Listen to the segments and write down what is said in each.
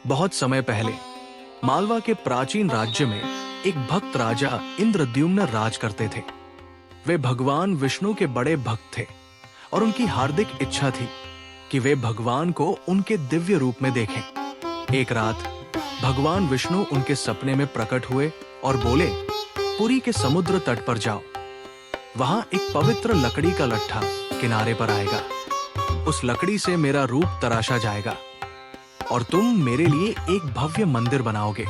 बहुत समय पहले मालवा के प्राचीन राज्य में एक भक्त राजा इंद्रद्युम्न राज करते थे। वे भगवान विष्णु के बड़े भक्त थे और उनकी हार्दिक इच्छा थी कि वे भगवान को उनके दिव्य रूप में देखें। एक रात भगवान विष्णु उनके सपने में प्रकट हुए और बोले, पुरी के समुद्र तट पर जाओ। वहां एक पवित्र लकड़ी का लट्ठा किनारे पर आएगा। उस लकड़ी से मेरा रूप तराशा जाएगा और तुम मेरे लिए एक भव्य मंदिर बनाओगे।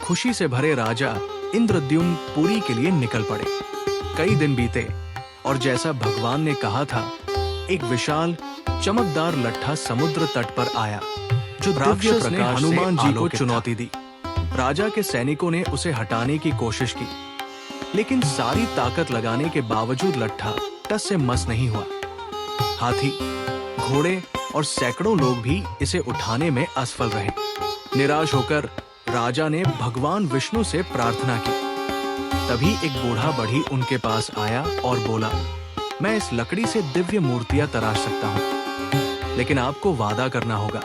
खुशी से भरे राजा इंद्रद्युम्न पुरी के लिए निकल पड़े। कई दिन बीते और जैसा भगवान ने कहा था, एक विशाल चमकदार लट्ठा समुद्र तट पर आया जो राक्षस ने हनुमान जी को चुनौती दी। राजा के सैनिकों ने उसे हटाने की कोशिश की, लेकिन सारी ताकत लगाने के बावजूद लट्ठा टस से मस नहीं हुआ। हाथी, घोड़े और सैकड़ों लोग भी इसे उठाने में असफल रहे। निराश होकर राजा ने भगवान विष्णु से प्रार्थना की। तभी एक बूढ़ा बढ़ी उनके पास आया और बोला, मैं इस लकड़ी से दिव्य मूर्तियां तराश सकता हूं, लेकिन आपको वादा करना होगा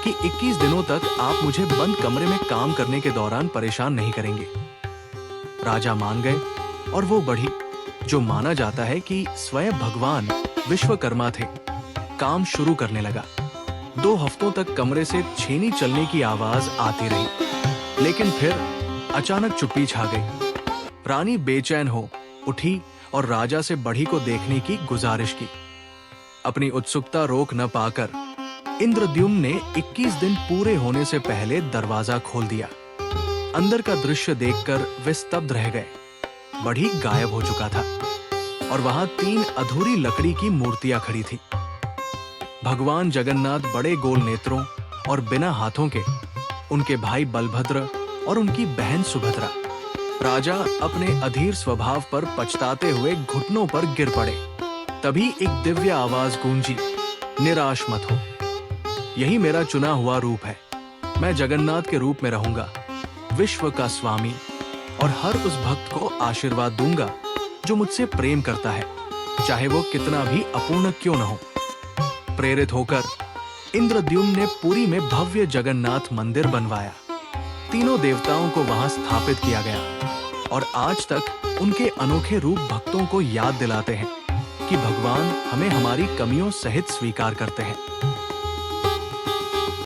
कि 21 दिनों तक आप मुझे बंद कमरे में काम करने के दौरान परेशान नहीं करेंगे। राजा मान गए और वो बढ़ी, जो माना जाता है कि स्वयं भगवान विश्वकर्मा थे, काम शुरू करने लगा। 2 हफ्तों तक कमरे से छेनी चलने की आवाज आती रही, लेकिन फिर अचानक चुप्पी छा गई। रानी बेचैन हो उठी और राजा से बढ़ी को देखने की गुजारिश की। अपनी उत्सुकता रोक न पाकर इंद्रद्युम्न ने 21 दिन पूरे होने से पहले दरवाजा खोल दिया। अंदर का दृश्य देखकर वे स्तब्ध रह गए। बढ़ी गायब हो चुका था और वहां 3 अधूरी लकड़ी की मूर्तियां खड़ी थी। भगवान जगन्नाथ बड़े गोल नेत्रों और बिना हाथों के, उनके भाई बलभद्र और उनकी बहन सुभद्रा। राजा अपने अधीर स्वभाव पर पछताते हुए घुटनों पर गिर पड़े। तभी एक दिव्य आवाज गूंजी, निराश मत हो, यही मेरा चुना हुआ रूप है। मैं जगन्नाथ के रूप में रहूंगा, विश्व का स्वामी, और हर उस भक्त को आशीर्वाद दूंगा जो मुझसे प्रेम करता है, चाहे वो कितना भी अपूर्ण क्यों न हो। प्रेरित होकर इंद्रद्युम्न ने पुरी में भव्य जगन्नाथ मंदिर बनवाया। तीनों देवताओं को वहां स्थापित किया गया और आज तक उनके अनोखे रूप भक्तों को याद दिलाते हैं कि भगवान हमें हमारी कमियों सहित स्वीकार करते हैं।